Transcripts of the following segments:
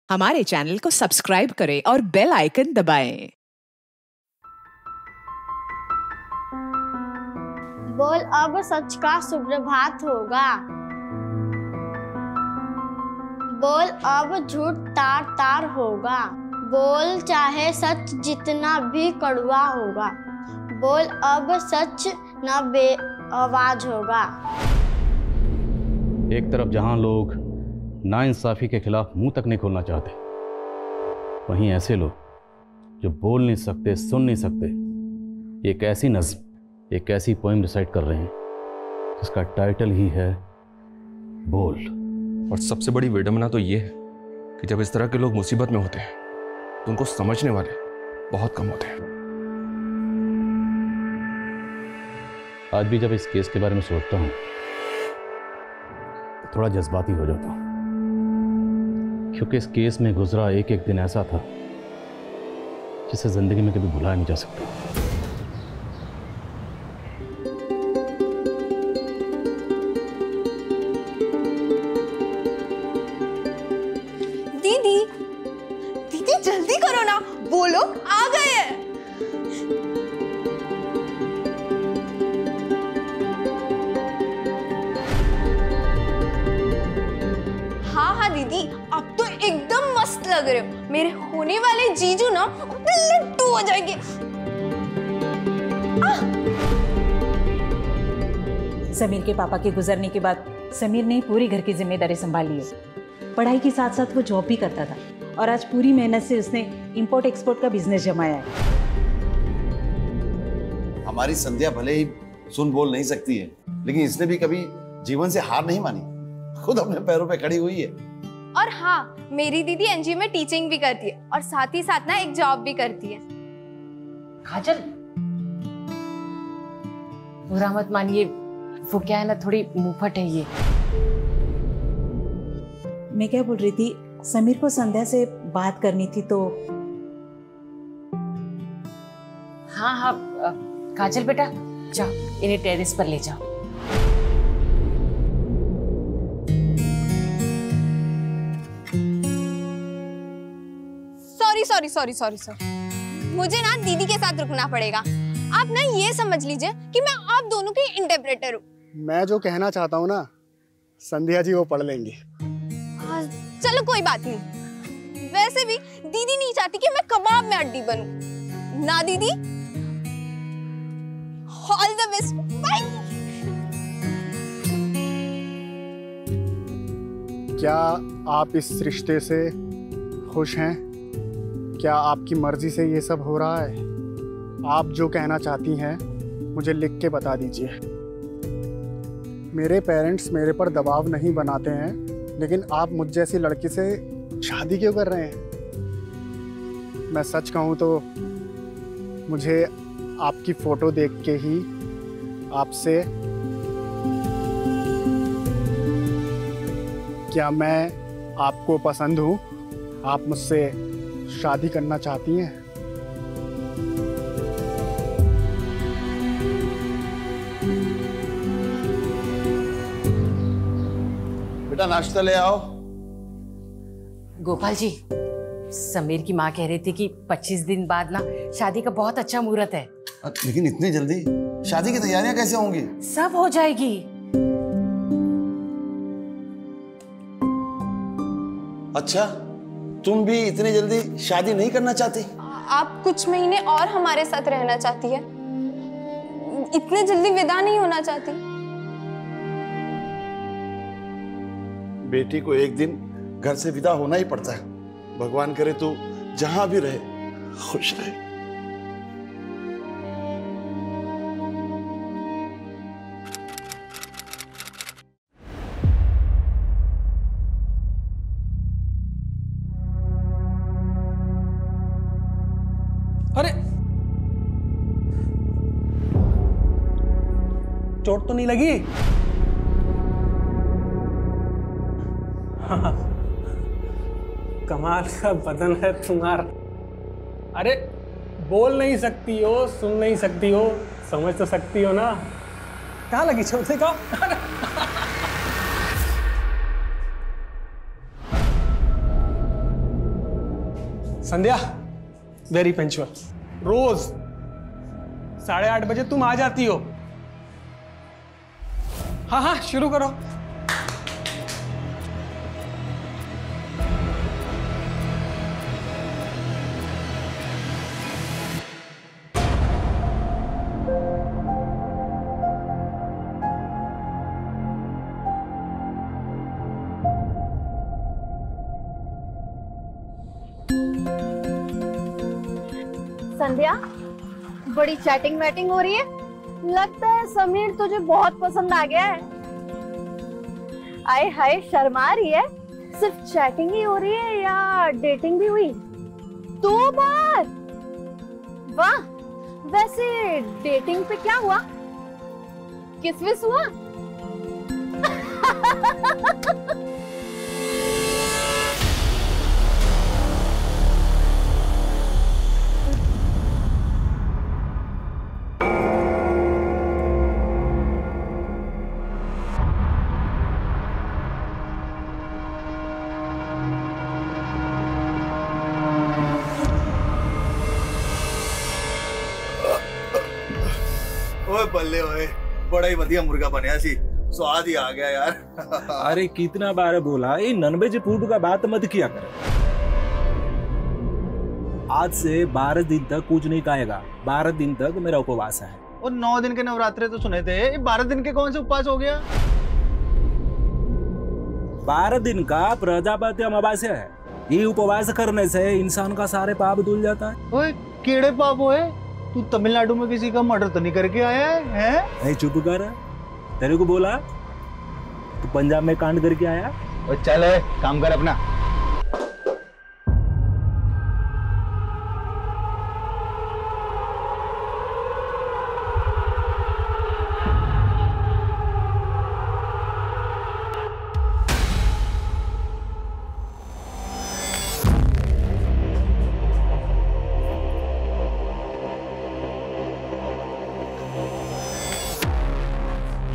हमारे चैनल को सब्सक्राइब करें और बेल आइकन दबाएं। बोल अब सच का सुप्रभात होगा। बोल अब झूठ तार तार होगा। बोल चाहे सच जितना भी कड़वा होगा। बोल अब सच न बेआवाज होगा। एक तरफ जहां लोग नाइंसाफी के खिलाफ मुंह तक नहीं खोलना चाहते, वहीं ऐसे लोग जो बोल नहीं सकते, सुन नहीं सकते, एक ऐसी नज्म, एक ऐसी पोएम रिसाइट कर रहे हैं जिसका टाइटल ही है बोल। और सबसे बड़ी विडंबना तो ये है कि जब इस तरह के लोग मुसीबत में होते हैं तो उनको समझने वाले बहुत कम होते हैं। आज भी जब इस केस के बारे में सोचता हूं तो थोड़ा जज्बाती हो जाता हूं, क्योंकि इस केस में गुजरा एक एक दिन ऐसा था जिसे जिंदगी में कभी भुलाया नहीं जा सकता। दीदी, दीदी जल्दी करो ना, वो लोग आ गए हैं। हाँ हाँ दीदी, अब तो एकदम मस्त लग रहे हो। मेरे होने वाले जीजू ना लट्टू हो जाएंगे। समीर के पापा के गुजरने के बाद समीर ने पूरी घर की जिम्मेदारी संभाली है। पढ़ाई के साथ साथ वो जॉब भी करता था और आज पूरी मेहनत से उसने इंपोर्ट एक्सपोर्ट का बिजनेस जमाया है। हमारी संध्या भले ही सुन बोल नहीं सकती है, लेकिन इसने भी कभी जीवन से हार नहीं मानी, खुद अपने पैरों पे खड़ी हुई है। और हाँ, मेरी दीदी एनजीओ में टीचिंग भी करती है और साथ ही साथ ना एक जॉब भी करती है। काजल, बुरा मत मानिए, वो क्या है ना, थोड़ी मुंहफट है ये। मैं क्या बोल रही थी, समीर को संध्या से बात करनी थी तो। हाँ हाँ काजल बेटा, जाओ इन्हें टेरेस पर ले जाओ। सॉरी, मुझे ना दीदी के साथ रुकना पड़ेगा। आप ना ये समझ लीजिए कि मैं आप दोनों की इंटरप्रेटर हूँ। मैं जो कहना चाहता हूँ ना, संध्या जी वो पढ़ लेंगी। चलो कोई बात नहीं। वैसे भी दीदी नहीं चाहती कि मैं कबाब में हड्डी बनूं। ना दीदी, ऑल द बेस्ट, बाय। क्या आप इस रिश्ते से खुश हैं? क्या आपकी मर्जी से ये सब हो रहा है? आप जो कहना चाहती हैं मुझे लिख के बता दीजिए। मेरे पेरेंट्स मेरे पर दबाव नहीं बनाते हैं, लेकिन आप मुझ जैसी लड़की से शादी क्यों कर रहे हैं? मैं सच कहूँ तो मुझे आपकी फोटो देख के ही आपसे, क्या मैं आपको पसंद हूँ? आप मुझसे शादी करना चाहती हैं? बेटा नाश्ता ले आओ। गोपाल जी, समीर की माँ कह रही थी कि 25 दिन बाद ना शादी का बहुत अच्छा मुहूर्त है। लेकिन इतनी जल्दी शादी की तैयारियां कैसे होंगी? सब हो जाएगी। अच्छा, तुम भी इतनी जल्दी शादी नहीं करना चाहती? आप कुछ महीने और हमारे साथ रहना चाहती है, इतने जल्दी विदा नहीं होना चाहती। बेटी को एक दिन घर से विदा होना ही पड़ता है। भगवान करे तू जहां भी रहे खुश रहे। अरे चोट तो नहीं लगी? हाँ, कमाल का बदन है तुम्हारा। अरे बोल नहीं सकती हो, सुन नहीं सकती हो, समझ तो सकती हो ना। कहाँ लगी चोट? देखो। संध्या वेरी पंक्चुअल, रोज 8:30 बजे तुम आ जाती हो। हाँ हाँ शुरू करो। संध्या, बड़ी चैटिंग वैटिंग हो रही है। लगता है समीर तुझे बहुत पसंद आ गया है। आए हाय, शर्मा रही है। सिर्फ चैटिंग ही हो रही है या डेटिंग भी हुई? 2 बार? वाह, वैसे डेटिंग पे क्या हुआ? किस विस हुआ? बल्ले ओए, बड़ा ही बढ़िया मुर्गा बनया सी, स्वाद ही आ गया यार। अरे कितना बार बोला ये नॉनवेज फूड का बात मत किया कर। आज से 12 दिन तक कुछ नहीं खाएगा। 12 दिन तक मेरा उपवास है। और 9 दिन के नवरात्रे तो सुने थे, 12 दिन के कौन से उपवास हो गया? 12 दिन का प्रजापति अमावस्या है। ये उपवास करने से इंसान का सारे पाप धुल जाता है। ओए केड़े पाप होए? तू तमिलनाडु में किसी का मर्डर तो नहीं करके आया है? चुप कर, तेरे को बोला तू पंजाब में कांड करके आया। और चल काम कर अपना।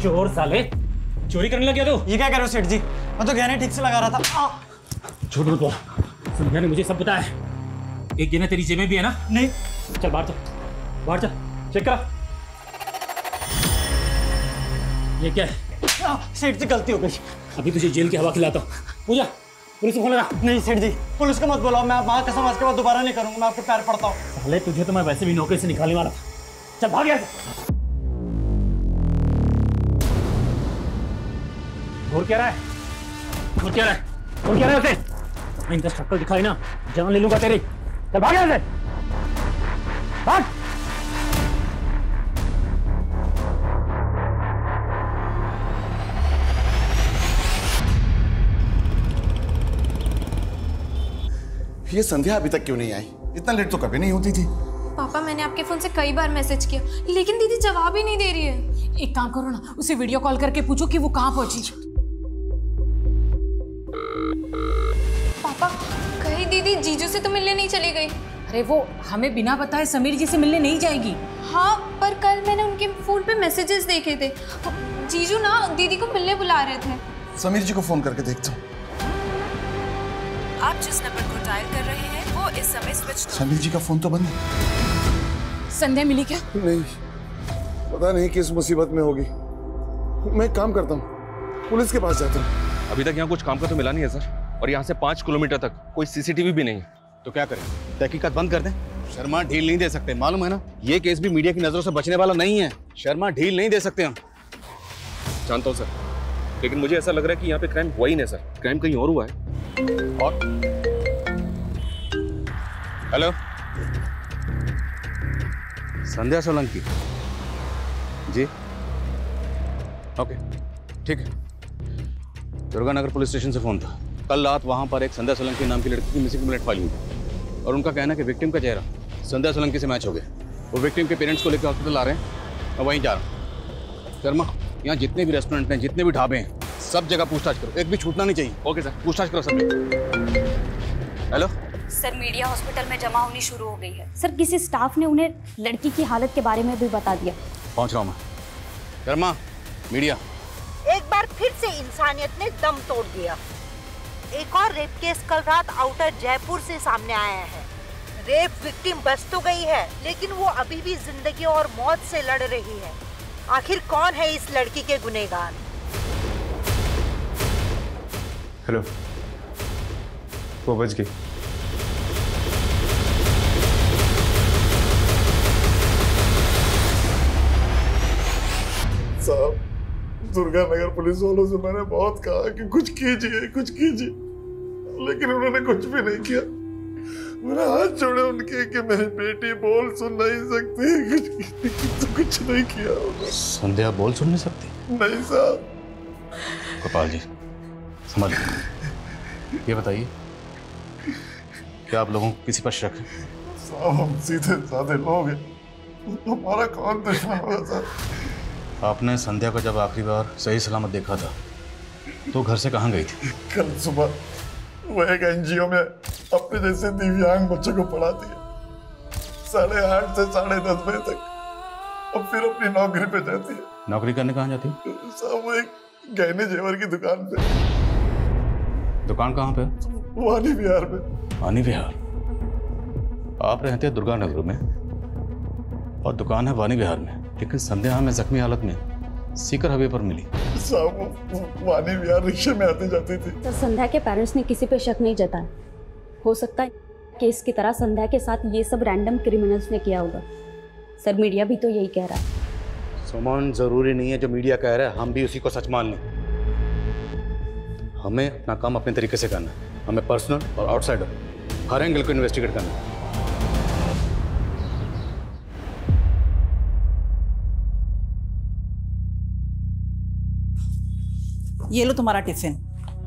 चोर साले, चोरी करने लग गया तू। ये क्या कर रहे हो सेठ जी? मैं तो गहने ठीक से लगा रहा था। झूठ मत बोल, संध्या ने मुझे सब बताया। एक गहना तेरी जेब में भी है ना? नहीं। चल बाहर चल, बाहर चल, चेक करा। ये क्या है? सेठ जी गलती हो गई। अभी तुझे जेल की हवा खिलाता हूँ। पूजा, पुलिस को फोन लगा। नहीं सेठ जी, पुलिस को मत बुलाओ। मैं वहां कसम आज के बाद दोबारा नहीं करूंगा। मैं आपके पैर पड़ता हूँ। साले तुझे तो मैं वैसे भी नौकरी से निकालने वाला था। चल भाग यहाँ से। और क्या रहा है? और क्या रहा है? और क्या रहा है उसे? इनका शक्ल दिखाई ना, जान ले लूंगा तेरी। चल भाग यहाँ से, भाग। ये संध्या अभी तक क्यों नहीं आई? इतना लेट तो कभी नहीं होती थी। पापा, मैंने आपके फोन से कई बार मैसेज किया, लेकिन दीदी जवाब ही नहीं दे रही है। एक काम करो ना, उसे वीडियो कॉल करके पूछो कि वो कहाँ पहुंची। पापा, कहीं दीदी जीजू से तो मिलने नहीं चली गई? अरे वो हमें बिना बताए समीर जी से मिलने नहीं जाएगी। हाँ, पर कल मैंने उनके फोन पे मैसेजेस देखे थे। जीजू ना दीदी को मिलने बुला रहे थे। समीर जी को फोन करके देखता हूँ। आप जिस नंबर को डायल कर रहे हैं वो इस समय स्विच। समीर जी का फोन तो बंद है। संध्या मिली क्या? नहीं, पता नहीं किस मुसीबत में होगी। मैं एक काम करता हूँ, पुलिस के पास जाता हूँ। अभी तक यहाँ कुछ काम का तो मिला नहीं है सर, और यहाँ से 5 किलोमीटर तक कोई सीसीटीवी भी नहीं है। तो क्या करें? तहकीकात बंद कर दें? शर्मा ढील नहीं दे सकते, मालूम है ना। ये केस भी मीडिया की नजरों से बचने वाला नहीं है। शर्मा ढील नहीं दे सकते हम। जानता हूँ सर, लेकिन मुझे ऐसा लग रहा है कि यहाँ पे क्राइम हुआ ही नहीं सर। क्राइम कहीं और हुआ है। और हेलो, संध्या सोलंकी जी? ओके, ठीक है। दुर्गानगर पुलिस स्टेशन से फोन था। कल रात वहां पर एक संध्या सोलंकी नाम की लड़की की मिसिंग कंप्लेंट फाइल हुई थी, और उनका कहना है कि विक्टिम का चेहरा संध्या सोलंकी से मैच हो गया। वो विक्टिम के पेरेंट्स को लेकर हॉस्पिटल आ रहे हैं। मैं वहीं जा रहा हूँ। शर्मा, यहाँ जितने भी रेस्टोरेंट हैं, जितने भी ढाबे हैं, सब जगह पूछताछ करो। एक भी छूटना नहीं चाहिए। ओके सर, पूछताछ करो सब। हेलो सर, मीडिया हॉस्पिटल में जमा होनी शुरू हो गई है। सर, किसी स्टाफ ने उन्हें लड़की की हालत के बारे में भी बता दिया। पहुंच रहा हूँ मैं। शर्मा, मीडिया। एक बार फिर से इंसानियत ने दम तोड़ दिया। एक और रेप केस कल रात आउटर जयपुर से सामने आया है। रेप विक्टिम बच तो गई है, लेकिन वो अभी भी जिंदगी और मौत से लड़ रही है। आखिर कौन है इस लड़की के गुनहगार? हेलो, वो बच गई। साहब, दुर्गा नगर पुलिस वालों से मैंने बहुत कहा कि कुछ कीजिए, कुछ कीजिए, लेकिन उन्होंने कुछ भी नहीं किया। मेरा हाथ जोड़े उनके कि मेरी बेटी बोल सुन नहीं सकती, कुछ नहीं किया उन्होंने। संध्या बोल सुन नहीं सकती? नहीं साहब। गोपाल जी समझ, ये बताइए क्या आप लोगों को किसी पर शक है? साहब हम सीधे साधे लोग हैं, हमारा कौन दुश्मन होगा साहब? आपने संध्या को जब आखिरी बार सही सलामत देखा था तो घर से कहाँ गई थी? कल सुबह वो एक एनजीओ में अपने जैसे दिव्यांग बच्चों को पढ़ाती है, 8:30 से 10:30 बजे तक, और फिर अपनी नौकरी पे जाती है। नौकरी करने कहाँ जाती? साहब वो एक गहने जेवर की दुकान पे। दुकान कहाँ पे? वानी विहार में। वानी विहार? आप रहते हैं दुर्गा नगर में और दुकान है वानी विहार में, लेकिन संध्या हमें जख्मी हालत में सीकर हाईवे पर मिली। साहब वो वानी विहार रिक्शे में आती जाती थी। सर संध्या के पेरेंट्स ने किसी पे शक नहीं जताया। हो सकता है केस की तरह संध्या के साथ ये सब रैंडम क्रिमिनल्स ने किया होगा। सर मीडिया भी तो यही कह रहा है। सुमन, जरूरी नहीं है जो मीडिया कह रहा है हम भी उसी को सच मान लें। हमें अपना काम अपने तरीके से करना है। हमें पर्सनल और आउटसाइडर हर एंगल को इन्वेस्टिगेट करना है। ये लो तुम्हारा टिफिन।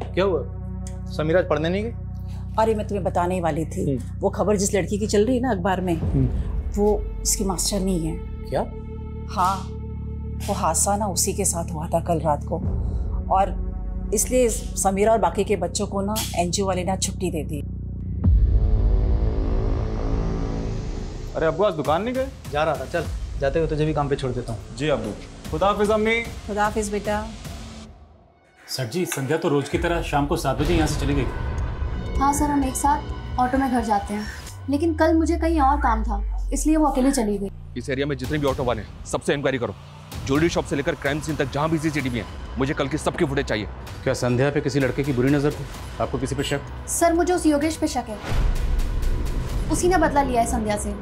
क्या हुआ? समीरा आज पढ़ने नहीं गई? अरे मैं तुम्हें बताने ही वाली थी, वो खबर जिस लड़की की चल रही है ना अखबार में, वो इसकी मास्टर नहीं है। क्या? हाँ, वो हादसा ना उसी के साथ हुआ था कल रात को, और इसलिए समीरा और बाकी के बच्चों को ना एनजीओ वाले ने छुट्टी दे दी। अरे अब्बू आज दुकान नहीं गए? जा रहा था, चल जाते हुए तुझे भी काम पे छोड़ देता हूँ। जी अब्बू। खुदा हाफिज अम्मी। खुदा हाफिज बेटा। सर जी, संध्या तो रोज की तरह शाम को 7 बजे यहाँ से चली गई थी। हाँ सर, हम एक साथ ऑटो में घर जाते हैं, लेकिन कल मुझे कहीं और काम था, इसलिए वो अकेले चली गई। इस एरिया में जितने भी ऑटो वाले हैं सबसे इंक्वायरी करो। ज्वेलरी शॉप से लेकर क्राइम सीन तक जहाँ भी सीसीटीवी है, मुझे कल की सबकी फुटेज चाहिए। क्या संध्या पे किसी लड़के की बुरी नजर थी? आपको किसी पे शक? सर मुझे उस योगेश पे शक है, उसी ने बदला लिया है संध्या से।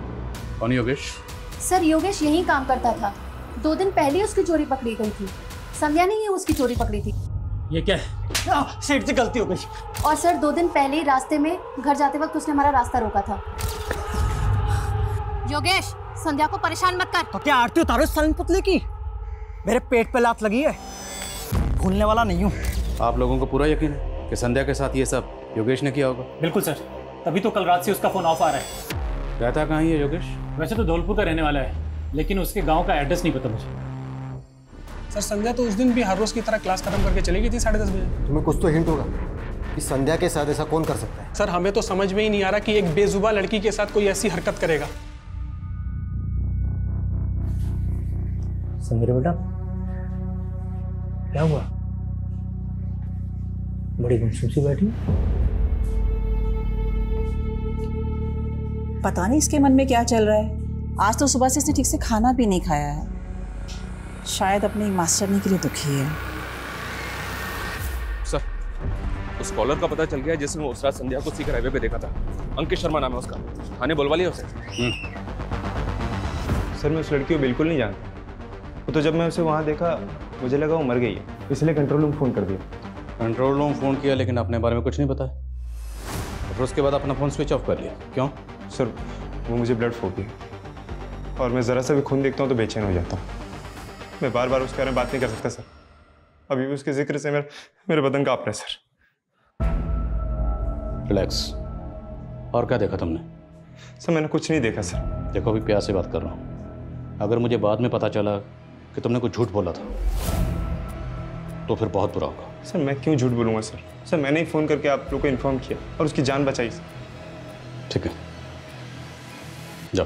कौन योगेश? सर योगेश यही काम करता था, 2 दिन पहले उसकी चोरी पकड़ी गई थी। संध्या ने ही उसकी चोरी पकड़ी थी। ये क्या है? सेठ से गलती हो गई। और सर 2 दिन पहले ही रास्ते में घर जाते वक्त उसने हमारा रास्ता रोका था। योगेश, संध्या को परेशान मत कर। तो क्या आरती उतारो सन पुतले की? मेरे पेट पे लात लगी है, भूलने वाला नहीं हूँ। आप लोगों को पूरा यकीन है कि संध्या के साथ ये सब योगेश ने किया होगा? बिल्कुल सर, तभी तो कल रात से उसका फोन ऑफ आ रहा है। रहता कहाँ है योगेश? वैसे तो धौलपुर का रहने वाला है, लेकिन उसके गांव का एड्रेस नहीं पता मुझे। सर संध्या तो उस दिन भी हर रोज की तरह क्लास खत्म करके चली गई थी 10:30 बजे। तुम्हें कुछ तो हिंट होगा कि संध्या के साथ ऐसा कौन कर सकता है? सर हमें तो समझ में ही नहीं आ रहा कि एक बेजुबा लड़की के साथ कोई ऐसी हरकत करेगा। समीरा बेटा, क्या हुआ? बड़ी गुमसुम सी बैठी। पता नहीं इसके मन में क्या चल रहा है। आज तो सुबह से इसने ठीक से खाना भी नहीं खाया है। शायद अपनी मास्टरनी के लिए दुखी है। सर, उस कॉलर का पता चल गया जिसने उस रात संध्या को सीकर हाईवे पे देखा था। अंकित शर्मा नाम है उसका। थाने बुलवा लिया उसे? सर मैं उस लड़की को बिल्कुल नहीं जानता। तो जब मैं उसे वहाँ देखा मुझे लगा वो मर गई है, इसलिए कंट्रोल रूम फ़ोन कर दिया। कंट्रोल रूम फ़ोन किया लेकिन अपने बारे में कुछ नहीं बताया, और उसके बाद अपना फ़ोन स्विच ऑफ कर लिया। क्यों? सर वो मुझे ब्लड फोर्टी है और मैं ज़रा सा भी खून देखता हूँ तो बेचैन हो जाता हूँ। मैं बार बार उसके बारे में बात नहीं कर सकता सर। अभी भी उसके जिक्र से मेरे बदन काँप रहा है सर। रिलैक्स। और क्या देखा तुमने? सर मैंने कुछ नहीं देखा सर। देखो अभी प्यार से बात कर रहा हूँ, अगर मुझे बाद में पता चला कि तुमने कुछ झूठ बोला था तो फिर बहुत बुरा होगा। सर मैं क्यों झूठ बोलूँगा सर? सर मैंने ही फ़ोन करके आप लोग को इन्फॉर्म किया और उसकी जान बचाई सर। ठीक है, जाओ।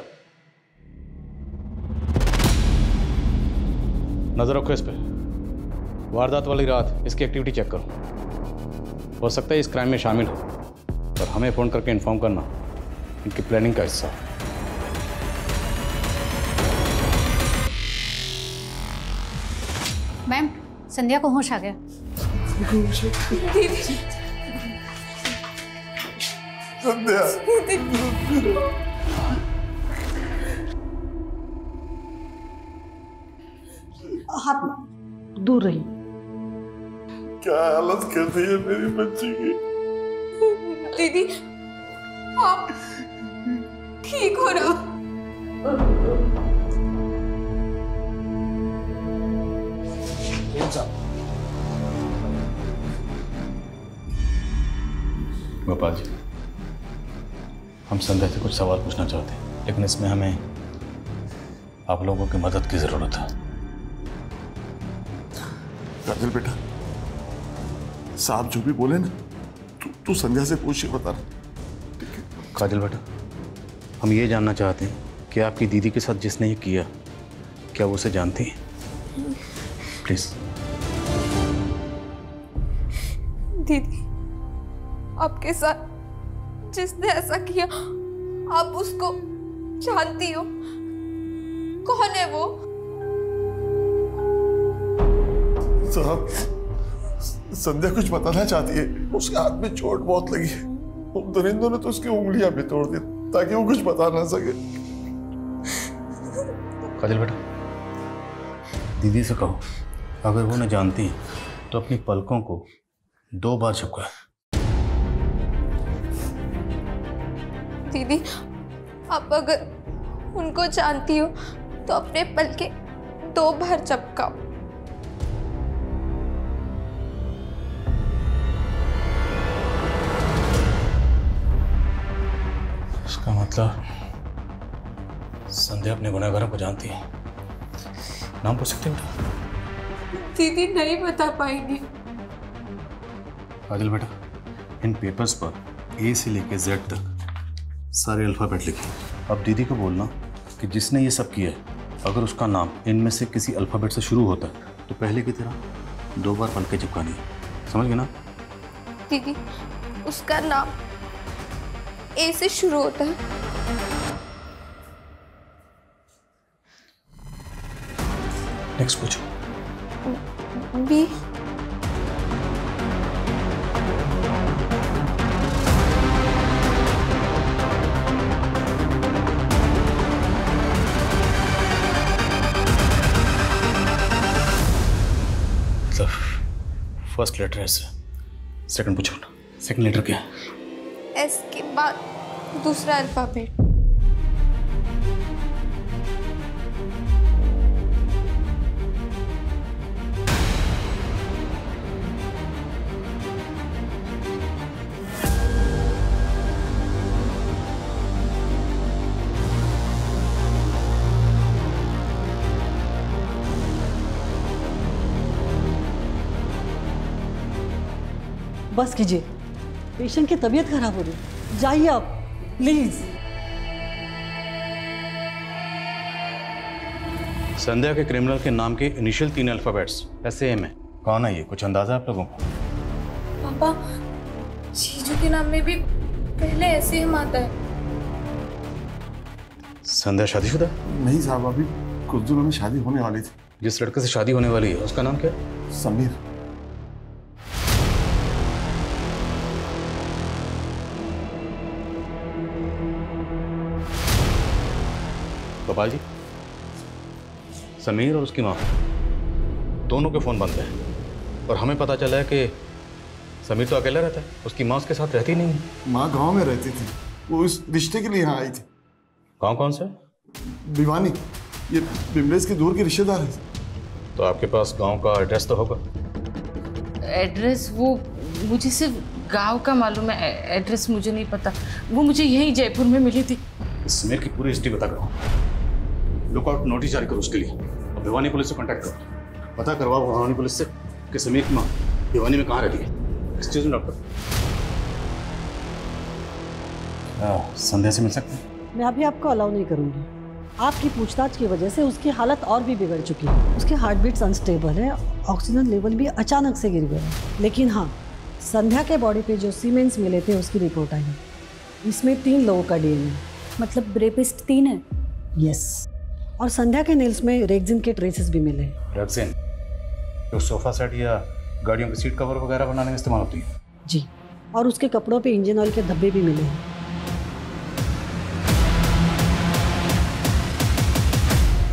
नजर रखो इस पे। वारदात वाली रात इसकी एक्टिविटी चेक करो। हो सकता है इस क्राइम में शामिल हो, और हमें फ़ोन करके इन्फॉर्म करना इनकी प्लानिंग का हिस्सा। मैम, संध्या को होश आ गया। संध्या, हाथ दूर रही। क्या हालत कर दी है मेरी बच्ची की। दीदी, आप ठीक हो रहा? गोपाल जी, हम संध्या से कुछ सवाल पूछना चाहते हैं, लेकिन इसमें हमें आप लोगों की मदद की जरूरत है। काजल बेटा, साहब जो भी बोले ना, तू संध्या से पूछ के बता। काजल बेटा, हम ये जानना चाहते हैं कि आपकी दीदी के साथ जिसने ये किया, क्या वो उसे जानती है? प्लीज। दीदी, आपके साथ जिसने ऐसा किया, आप उसको जानती हो? कौन है वो? साहब, संध्या कुछ बताना चाहती है। उसके हाथ में चोट बहुत लगी है। उन दरिंदों ने तो उसकी उंगलियां भी तोड़ दी ताकि वो कुछ बता ना सके। काजल बेटा, दीदी से कहो, अगर वो न जानती तो अपनी पलकों को 2 बार झपकाए। दीदी, आप अगर उनको जानती हो तो अपने पलके 2 बार झपकाओ। इसका मतलब संध्या अपने गुनहगारों को जानती है। नाम पूछ सकते बेटा? दीदी नहीं बता पाएंगी। काजल बेटा, इन पेपर्स पर ए से लेकर जेड तक सारे अल्फाबेट लिखे। अब दीदी को बोलना कि जिसने ये सब किया है, अगर उसका नाम इनमें से किसी अल्फाबेट से शुरू होता है तो पहले की तरह 2 बार पलके चिपकानी है। समझ गए ना? दीदी, उसका नाम ए से शुरू होता है। नेक्स्ट पूछो। बी। मतलब फर्स्ट लेटर एस, सेकंड पूछो ना। सेकंड लेटर क्या है? एस के बाद दूसरा अल्फाबेट। बस कीजिए, पेशेंट की तबीयत खराब हो रही है। जाइए आप प्लीज। संध्या के क्रिमिनल के नाम के इनिशियल 3 अल्फाबेट्स ऐसे में कौन है? ये कुछ अंदाजा आप लोगों को? पापा, जीजू के नाम में भी पहले ऐसे ही आता है। संध्या शादीशुदा? नहीं साहब, अभी कुछ दिनों में शादी होने वाली थी। जिस लड़के से शादी होने वाली है उसका नाम क्या है? समीर। गोपाल जी, समीर और उसकी माँ दोनों के फ़ोन बंद हैं और हमें पता चला है कि समीर तो अकेला रहता है, उसकी माँ उसके साथ रहती नहीं है। माँ गांव में रहती थी, वो इस रिश्ते के लिए यहाँ आई थी। गाँव कौन सा? भिवानी। ये बिमलेश की दूर की रिश्तेदार है। तो आपके पास गांव का एड्रेस तो होगा? एड्रेस वो मुझे सिर्फ गांव का मालूम है, एड्रेस मुझे नहीं पता। वो मुझे यही जयपुर में मिली थी। समीर की पूरी हिस्ट्री बता करो, लुकआउट नोटिस जारी करो उसके लिए और भिवानी पुलिस से कांटेक्ट करो। पता करवाओ भिवानी पुलिस से कि समीर की माँ भिवानी में कहाँ रहती है। एक्सक्यूज मी डॉक्टर, संध्या से मिल सकते हैं? मैं अभी आपको अलाउ नहीं करूंगी। आपकी पूछताछ की वजह से उसकी हालत और भी बिगड़ चुकी है। उसके हार्ट बीट्स अनस्टेबल है, ऑक्सीजन लेवल भी अचानक से गिर गया है। लेकिन हाँ, संध्या के बॉडी पे जो सीमेंट्स मिले थे उसकी रिपोर्ट आई है। इसमें 3 लोगों का डीएनए। मतलब रेपिस्ट 3 है? यस। और संध्या के नेल्स में रेक्सिन के ट्रेसेस भी मिले। रेक्सिन जो सोफा सेट या गाड़ियों के सीट कवर वगैरह बनाने में इस्तेमाल होती है? जी। और उसके कपड़ों पे इंजन ऑयल के धब्बे भी मिले हैं।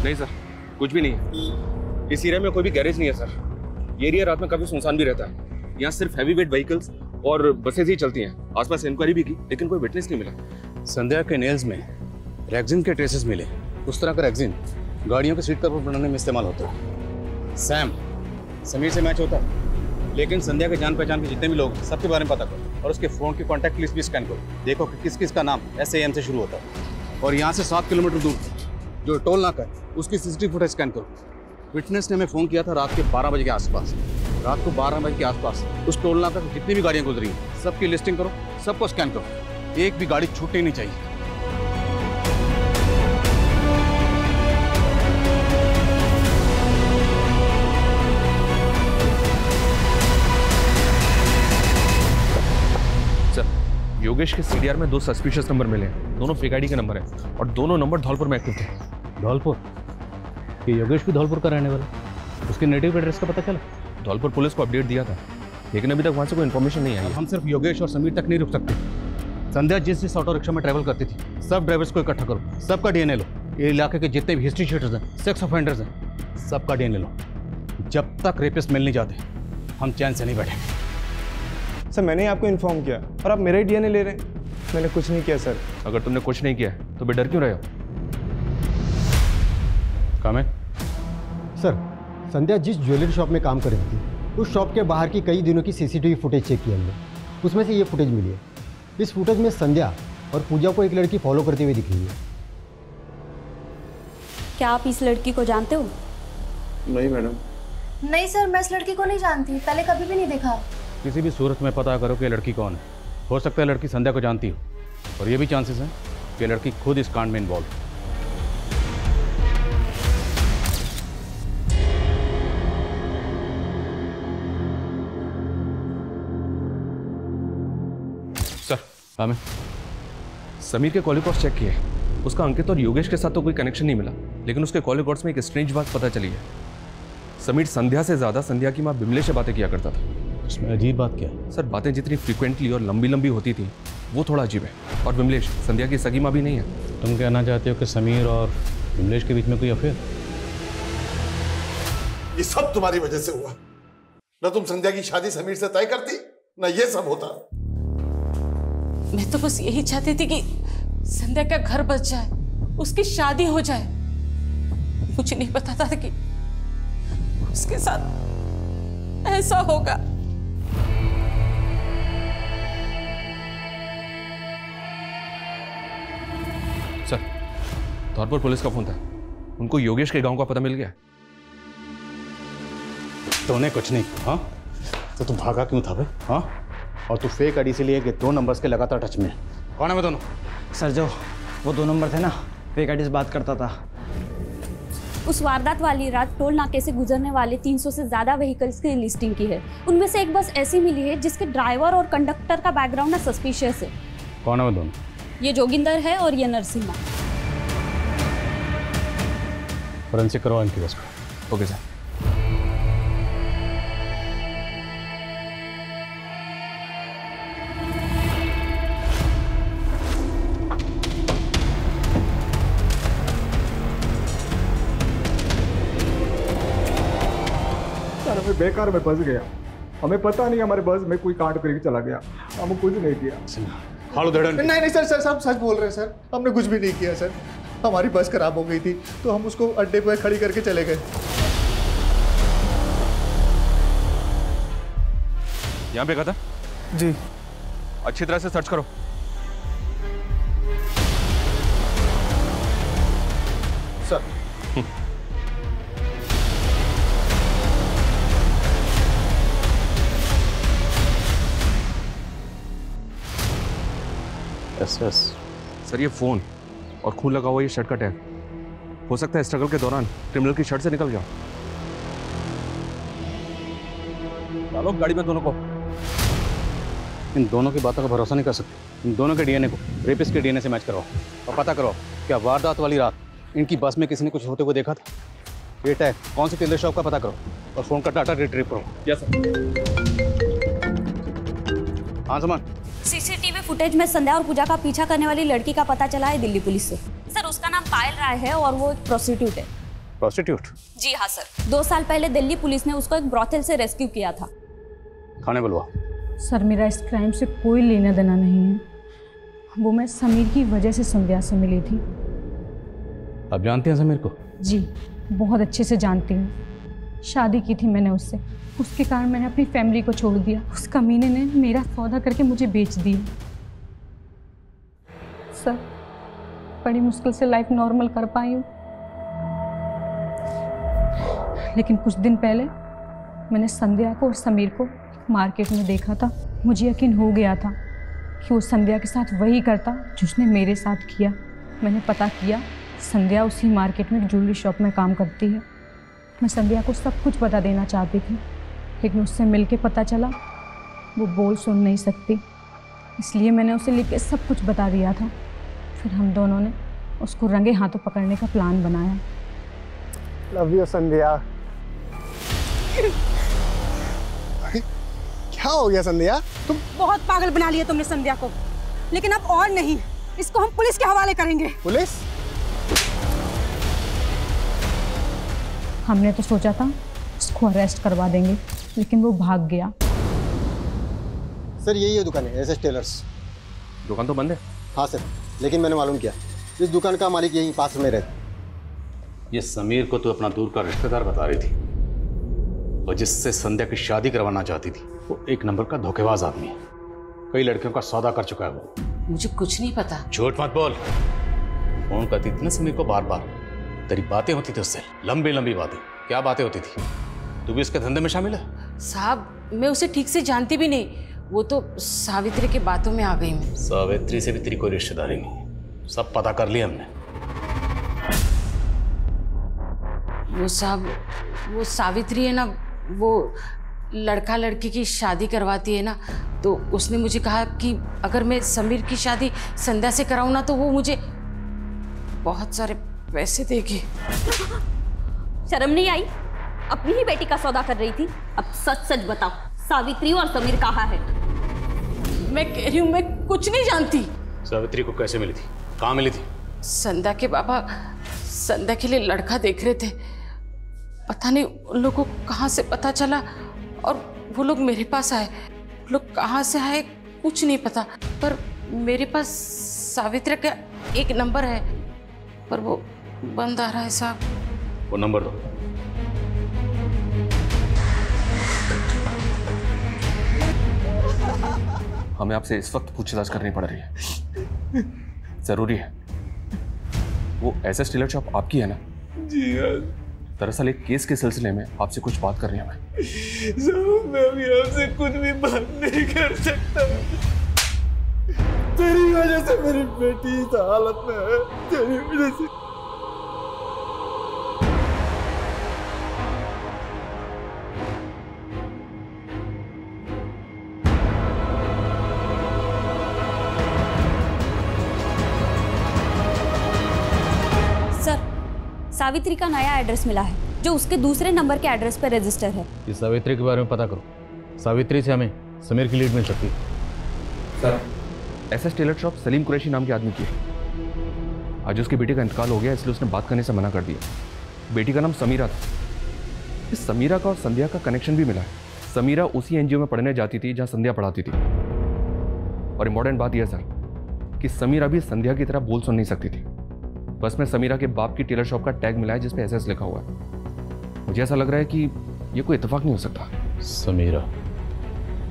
नहीं सर, कुछ भी नहीं है। इस एरिया में कोई भी गैरेज नहीं है सर। ये एरिया रात में काफी सुनसान भी रहता है। यहाँ सिर्फ हैवी वेट व्हीकल्स और बसेज ही चलती हैं। आसपास इंक्वायरी भी की लेकिन कोई विटनेस नहीं मिला। संध्या के नेल्स में रेक्सिन के ट्रेसेस मिले। उस तरह का रेक्सिन गाड़ियों के सीट कवर बनाने में इस्तेमाल होता है। सैम समीर से मैच होता है, लेकिन संध्या के जान पहचान के जितने भी लोग सबके बारे में पता करो और उसके फ़ोन की कॉन्टैक्ट लिस्ट भी स्कैन करो। देखो कि किस किस का नाम SAM से शुरू होता है। और यहाँ से 7 किलोमीटर दूर जो टोल नाका है उसकी CCTV फुटेज स्कैन करो। विटनेस ने हमें फ़ोन किया था रात के 12 बजे के आसपास। रात को 12 बजे के आसपास उस टोल नाका से जितनी भी गाड़ियाँ गुजरी हैं सबकी लिस्टिंग करो, सबको स्कैन करो। एक भी गाड़ी छूटनी नहीं चाहिए। योगेश के CDR में 2 सस्पिशियस नंबर मिले हैं। दोनों फेक आईडी के नंबर हैं और दोनों नंबर धौलपुर में एक्टिव थे। धौलपुर? ये योगेश भी धौलपुर का रहने वाला? उसके नेटिव एड्रेस का पता चला? धौलपुर पुलिस को अपडेट दिया था लेकिन अभी तक वहाँ से कोई इन्फॉर्मेशन नहीं आई। हम सिर्फ योगेश और समीर तक नहीं रुक सकते। संध्या जिस ऑटो रिक्शा में ट्रैवल करती थी सब ड्राइवर्स को इकट्ठा करो, सबका DNA लो। ये इलाके के जितने भी हिस्ट्री शीटर्स हैं, सेक्स ऑफेंडर्स हैं, सबका DNA लो। जब तक रेपिस्ट मिल नहीं जाते हम चैन से नहीं बैठेंगे। सर मैंने आपको इन्फॉर्म किया और आप मेरा ही DNA ले रहे हैं। मैंने कुछ नहीं किया सर। अगर तुमने कुछ नहीं किया तो बेडर क्यों रहे हो? काम है सर, संध्या जिस ज्वेलरी शॉप में काम कर रही थी उस शॉप के बाहर की कई दिनों की CCTV फुटेज चेक की हमने। उसमें से ये फुटेज मिली है। इस फुटेज में संध्या और पूजा को एक लड़की फॉलो करते हुए दिख रही है। क्या आप इस लड़की को जानते हो? नहीं मैडम। नहीं सर, मैं इस लड़की को नहीं जानती, पहले कभी भी नहीं देखा। किसी भी सूरत में पता करो कि लड़की कौन है। हो सकता है लड़की संध्या को जानती हो और ये भी चांसेस हैं कि लड़की खुद इस कांड में इन्वॉल्व। सर हमें समीर के कॉल रिकॉर्ड्स चेक किए। उसका अंकित और योगेश के साथ तो कोई कनेक्शन नहीं मिला लेकिन उसके कॉल रिकॉर्ड्स में एक स्ट्रेंज बात पता चली है। समीर संध्या से ज़्यादा संध्या की माँ बिमले से बातें किया करता था। इसमें अजीब बात क्या है? सर बातें जितनी फ्रीक्वेंटली और लंबी लंबी होती थी वो थोड़ा अजीब है। और विमलेश संध्या की सगी माँ भी नहीं है। तुम कहना चाहते हो कि समीर और विमलेश के बीच में कोई अफेयर? ये सब तुम्हारी वजह से हुआ। ना तुम संध्या की शादी समीर से तय करती ना ये सब होता। मैं तो बस यही चाहती थी कि संध्या का घर बच जाए, उसकी शादी हो जाए। मुझे नहीं पता था कि उसके साथ ऐसा होगा। सर धौलपुर पुलिस का फोन था। उनको योगेश के गांव का पता मिल गया। तूने कुछ नहीं किया? हाँ तो तू भागा क्यों था भाई? हाँ और तू फेक आईडी से लिए कि 2 नंबर्स के लगातार टच में। कौन है वो दोनों? सर जो वो 2 नंबर थे ना, फेक आईडी से बात करता था। उस वारदात वाली रात टोल नाके से गुजरने वाले 300 से ज़्यादा व्हीकल्स की लिस्टिंग की है। उनमें से एक बस ऐसी मिली है जिसके ड्राइवर और कंडक्टर का बैकग्राउंड ना सस्पिशियस है। कौन है वो दोनों? ये जोगिंदर है और ये नरसिम्हा। फोरेंसिक करवाओ इनकी बस को। Okay sir. हमें बेकार में फंस गया। हमें पता नहीं हमारे बस में कोई कांड करके चला गया। हम कुछ नहीं किया। नहीं सर, सब सच बोल रहे हैं सर। हमने कुछ भी नहीं किया सर। हमारी बस खराब हो गई थी तो हम उसको अड्डे पर खड़ी करके चले गए। यहाँ पे था जी। अच्छी तरह से सर्च करो। सर यस सर ये फोन और खून लगा हुआ ये शर्ट का टैग हो सकता है स्ट्रगल के दौरान क्रिमिनल की शर्ट से निकल गया। डालो गाड़ी में दोनों को। इन दोनों की बातों का भरोसा नहीं कर सकते। इन दोनों के डीएनए को रेपिस्ट के डीएनए से मैच करवाओ और पता करो क्या वारदात वाली रात इनकी बस में किसी ने कुछ होते हुए देखा था। ये टैग कौन सी टेलर शॉप का पता करो और फोन का डाटा रिट्रीव करो। Yes sir. हाँ समान। सीसीटीवी फुटेज में संध्या और पूजा का पीछा करने वाली लड़की का पता चला है दिल्ली पुलिस से। सर उसका नाम पायल राय है और वो एक प्रोस्टिट्यूट है। प्रोस्टिट्यूट? जी हाँ सर। 2 साल पहले दिल्ली पुलिस ने उसको एक ब्रॉथल से रेस्क्यू किया था। थाने बुलवा। सर मेरा इस क्राइम से कोई लेना देना नहीं है। वो मैं समीर की वजह से संध्या से मिली थी। आप जानते हैं समीर को? जी बहुत अच्छे से जानती हूँ। शादी की थी मैंने उससे, उसके कारण मैंने अपनी फैमिली को छोड़ दिया। उस कमीने ने मेरा सौदा करके मुझे बेच दिया। सर बड़ी मुश्किल से लाइफ नॉर्मल कर पाई हूँ, लेकिन कुछ दिन पहले मैंने संध्या को और समीर को मार्केट में देखा था। मुझे यकीन हो गया था कि वो संध्या के साथ वही करता जो उसने मेरे साथ किया। मैंने पता किया संध्या उसी मार्केट में एक ज्वेलरी शॉप में काम करती है। मैं संध्या को सब कुछ बता देना चाहती थी, लेकिन उससे मिलके पता चला वो बोल सुन नहीं सकती, इसलिए मैंने उसे लिख के सब कुछ बता दिया था। फिर हम दोनों ने उसको रंगे हाथों पकड़ने का प्लान बनाया। लव यू संध्या। क्या हो गया संध्या? तुम बहुत पागल बना लिया तुमने संध्या को, लेकिन अब और नहीं, इसको हम पुलिस के हवाले करेंगे। पुलिस? हमने तो सोचा था उसको अरेस्ट करवा देंगे, लेकिन वो भाग गया। सर यही है दुकान है एसएस टेलर्स। दुकान तो बंद है। हाँ सर, लेकिन मैंने मालूम किया इस दुकान का मालिक यहीं पास में रहता। ये समीर को तो अपना दूर का रिश्तेदार बता रही थी, और जिससे संध्या की शादी करवाना चाहती थी वो एक नंबर का धोखेबाज आदमी है। कई लड़कियों का सौदा कर चुका है वो। मुझे कुछ नहीं पता। झूठ मत बोल। फोन करती थी ना समीर को बार बार, तेरी बातें होती थी उससे, लंबी लंबी बातें। क्या बातें होती थी? तू भी उसके धंधे में शामिल है? साहब मैं उसे ठीक से जानती भी नहीं, वो तो सावित्री के बातों में आ गई मैं। सावित्री से भी तेरी कोई रिश्तेदारी नहीं, सब पता कर लिया हमने। वो साहब, वो सावित्री है ना, वो लड़का लड़की की शादी करवाती है ना, तो उसने मुझे कहा कि अगर मैं समीर की शादी संध्या से कराऊं ना तो वो मुझे बहुत सारे पैसे देगी। शर्म नहीं आई? अपनी ही बेटी का सौदा कर रही थी। अब सच सच बताओ, सावित्री और समीर कहाँ है? मैं कह रही हूँ मैं कुछ नहीं जानती। सावित्री को कैसे मिली थी? कहाँ मिली थी? संध्या के बाबा संध्या के लिए लड़का देख रहे थे, पता नहीं उन लोगों को कहाँ से पता चला और वो लोग मेरे पास आए। लोग कहाँ से आए कुछ नहीं पता, पर मेरे पास सावित्री का एक नंबर है, पर वो बंद आ रहा है साहब। वो नंबर दो। हमें आपसे इस वक्त पूछताछ करनी पड़ रही है, जरूरी है। वो एसएस टेलर शॉप आपकी है ना? जी हाँ। दरअसल एक केस के सिलसिले में आपसे कुछ बात करनी है हमें। साहब मैं अभी आपसे कुछ भी बात नहीं कर सकता। तेरी वजह से मेरी बेटी इस हालत में है, तेरी वजह से। सावित्री का नया एड्रेस मिला है जो उसके दूसरे नंबर के एड्रेस पर रजिस्टर है। इस सावित्री के बारे में पता करो। सावित्री से हमें समीर की लीड मिल सकती है। Sir SS Taylor shop Salim Qureshi नाम के आदमी की है। आज उसकी बेटी का इंतकाल हो गया, इसलिए उसने बात करने से मना कर दिया। बेटी का नाम समीरा था। इस समीरा का और संध्या का कनेक्शन भी मिला है। समीरा उसी एनजीओ में पढ़ने जाती थी जहाँ संध्या पढ़ाती थी। और इम्पोर्टेंट बात यह सर कि समीरा भी संध्या की तरह बोल सुन नहीं सकती थी। बस में समीरा के बाप की टेलर शॉप का टैग मिला है जिस पे एसएस लिखा हुआ है। मुझे ऐसा लग रहा है कि ये कोई इत्तेफाक नहीं हो सकता। समीरा,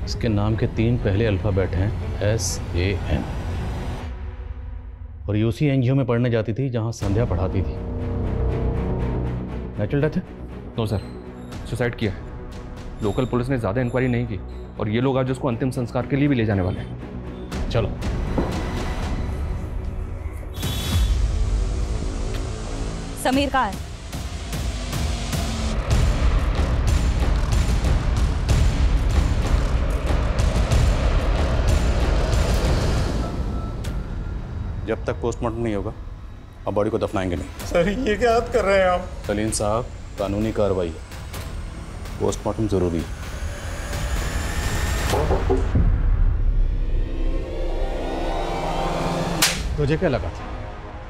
इसके नाम के 3 पहले अल्फाबेट हैं SAM, और यूसी एनजीओ में पढ़ने जाती थी जहां संध्या पढ़ाती थी। नेचुरल डेथ है? नो सर, सुसाइड किया है। लोकल पुलिस ने ज़्यादा इंक्वायरी नहीं की और ये लोग आज उसको अंतिम संस्कार के लिए भी ले जाने वाले हैं। चलो। समीर कहाँ है? जब तक पोस्टमार्टम नहीं होगा अब बॉडी को दफनाएंगे नहीं। सर ये क्या बात कर रहे हैं आप? सलीम साहब, कानूनी कार्रवाई है, पोस्टमार्टम जरूरी है। तुझे क्या लगा था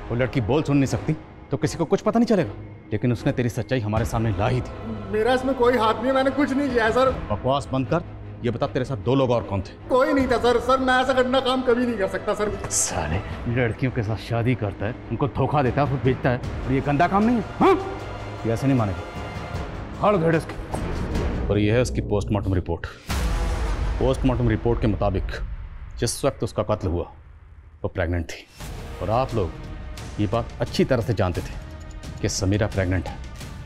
वो लड़की बोल सुन नहीं सकती तो किसी को कुछ पता नहीं चलेगा, लेकिन उसने तेरी सच्चाई हमारे सामने ला ही थी। मेरा इसमें कोई हाथ नहीं है, मैंने कुछ नहीं किया है सर। बकवास बंद कर। ये बता तेरे साथ 2 लोग और कौन थे? कोई नहीं था सर। सर मैं ऐसा गंदा काम कभी नहीं कर सकता सर। साले लड़कियों के साथ शादी करता है, उनको धोखा देता है, फिर बेचता है, और ये गंदा काम नहीं है? हाँ, ये ऐसे नहीं मानेगा। हड़ घेड़ इसकी। और ये है उसकी पोस्टमार्टम रिपोर्ट। पोस्टमार्टम रिपोर्ट के मुताबिक जिस वक्त उसका कत्ल हुआ वो प्रेग्नेंट थी, और आप लोग ये बात अच्छी तरह से जानते थे कि समीरा प्रेग्नेंट है,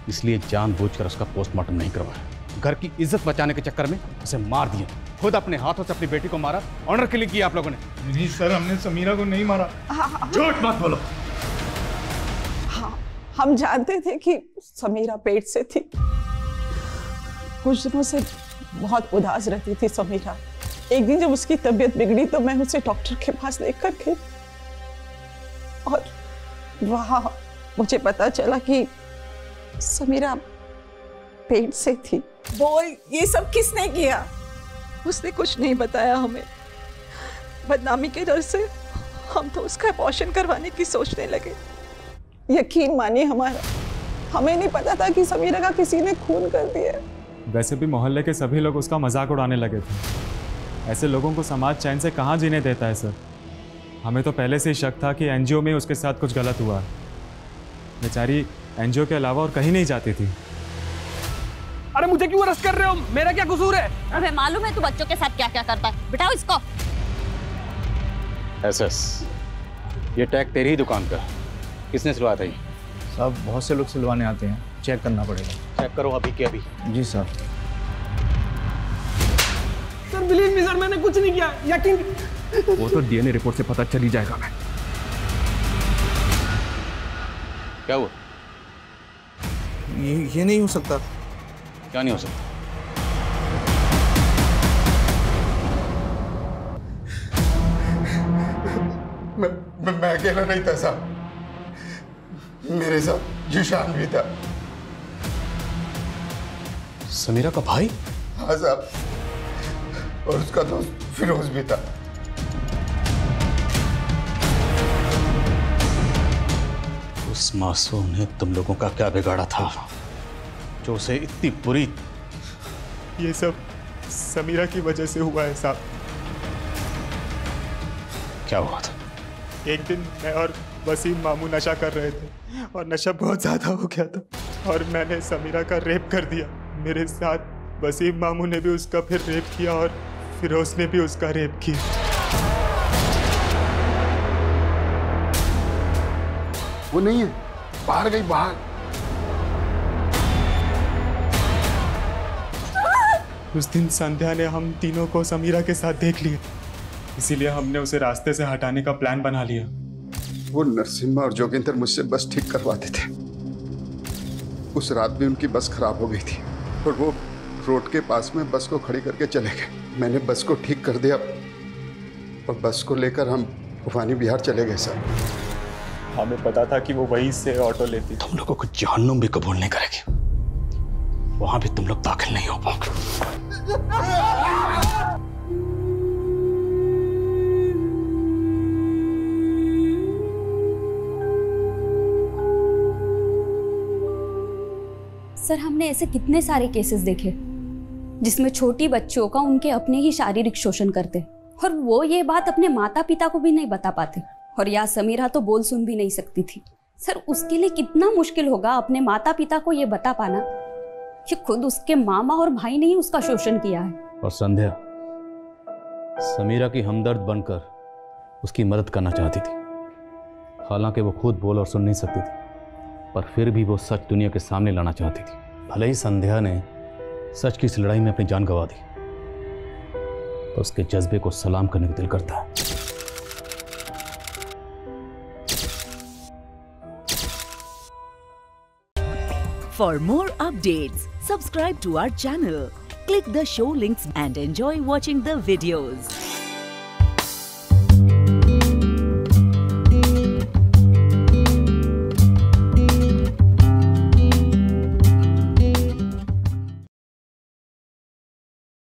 इसलिए जानबूझकर उसका पोस्टमार्टम नहीं करवाया। घर की इज्जत बचाने के चक्कर में उसे मार दिया। खुद अपने हाथों से अपनी बेटी को मारा। ऑनर किलिंग किया आप लोगों ने। नहीं सर, हमने समीरा को नहीं मारा। झूठ मत बोलो। हाँ, हम जानते थे कि समीरा पेट से थी। कुछ दिनों से बहुत उदास रहती थी समीरा। एक दिन जब उसकी तबीयत बिगड़ी तो मैं उसे डॉक्टर के पास लेकर गई, और वहां मुझे पता चला कि समीरा पेट से थी। बोल, ये सब किसने किया? उसने कुछ नहीं बताया हमें। बदनामी के डर से हम तो उसका अबॉर्शन करवाने की सोचने लगे। यकीन मानिए हमारा, हमें नहीं पता था कि समीरा का किसी ने खून कर दिया। वैसे भी मोहल्ले के सभी लोग उसका मजाक उड़ाने लगे थे। ऐसे लोगों को समाज चैन से कहाँ जीने देता है सर। हमें तो पहले से ही शक था कि एनजीओ में उसके साथ कुछ गलत हुआ। बेचारी एनजीओ के अलावा और कहीं नहीं जाती थी। अरे मुझे क्यों अरेस्ट कर रहे हो? मेरा क्या कसूर है? अबे मालूम है तू बच्चों के साथ क्या क्या करता है? बिठाओ इसको। एसएस, ये टैग तेरी ही दुकान का, किसने सिलवाया था ये? साहब बहुत से लोग सिलवाने आते हैं, चेक करना पड़ेगा। चेक करो अभी के अभी। जी साहब। सर बिलीव मी सर, मैंने कुछ नहीं किया, यकीन। वो तो डीएनए रिपोर्ट से पता चल ही जाएगा। मैं क्या हुआ? ये नहीं हो सकता। क्या नहीं हो सकता? मैं अकेला नहीं था साहब, मेरे साथ जिशान भी था। समीरा का भाई? हाँ साहब, और उसका दोस्त फिरोज भी था। उस मासूम ने तुम लोगों का क्या बिगाड़ा था जो उसे इतनी बुरी? ये सब समीरा की वजह से हुआ है साहब। क्या हुआ था? एक दिन मैं और वसीम मामू नशा कर रहे थे और नशा बहुत ज्यादा हो गया था और मैंने समीरा का रेप कर दिया। मेरे साथ वसीम मामू ने भी उसका फिर रेप किया और फिरोज ने भी उसका रेप किया। वो नहीं है, बाहर गई, बाहर। उस दिन संध्या ने हम तीनों को समीरा के साथ देख लिया, इसीलिए हमने उसे रास्ते से हटाने का प्लान बना लिया। वो नरसिम्हा और जोगिंदर मुझसे बस ठीक करवाते थे। उस रात भी उनकी बस खराब हो गई थी और वो रोड के पास में बस को खड़ी करके चले गए। मैंने बस को ठीक कर दिया और बस को लेकर हम भवानी बिहार चले गए सर। हमें पता था कि वो वहीं से ऑटो लेती। तुम लोगों को जहन्नुम भी कबूल नहीं करेगी, वहां भी तुम लोग दाखिल नहीं हो पाओगे। सर हमने ऐसे कितने सारे केसेस देखे जिसमें छोटी बच्चियों का उनके अपने ही शारीरिक शोषण करते और वो ये बात अपने माता पिता को भी नहीं बता पाते। और या समीरा तो बोल सुन भी नहीं सकती थी। सर उसके लिए कितना मुश्किल होगा अपने माता पिता को ये बता पाना कि खुद उसके मामा और भाई ने ही उसका शोषण किया है। और संध्या समीरा की हमदर्द बनकर उसकी मदद करना चाहती थी। हालांकि वो खुद बोल और सुन नहीं सकती थी, पर फिर भी वो सच दुनिया के सामने लाना चाहती थी। भले ही संध्या ने सच की इस लड़ाई में अपनी जान गंवा दी, तो उसके जज्बे को सलाम करने का दिल करता है। For more updates, subscribe to our channel, click the show links and enjoy watching the videos.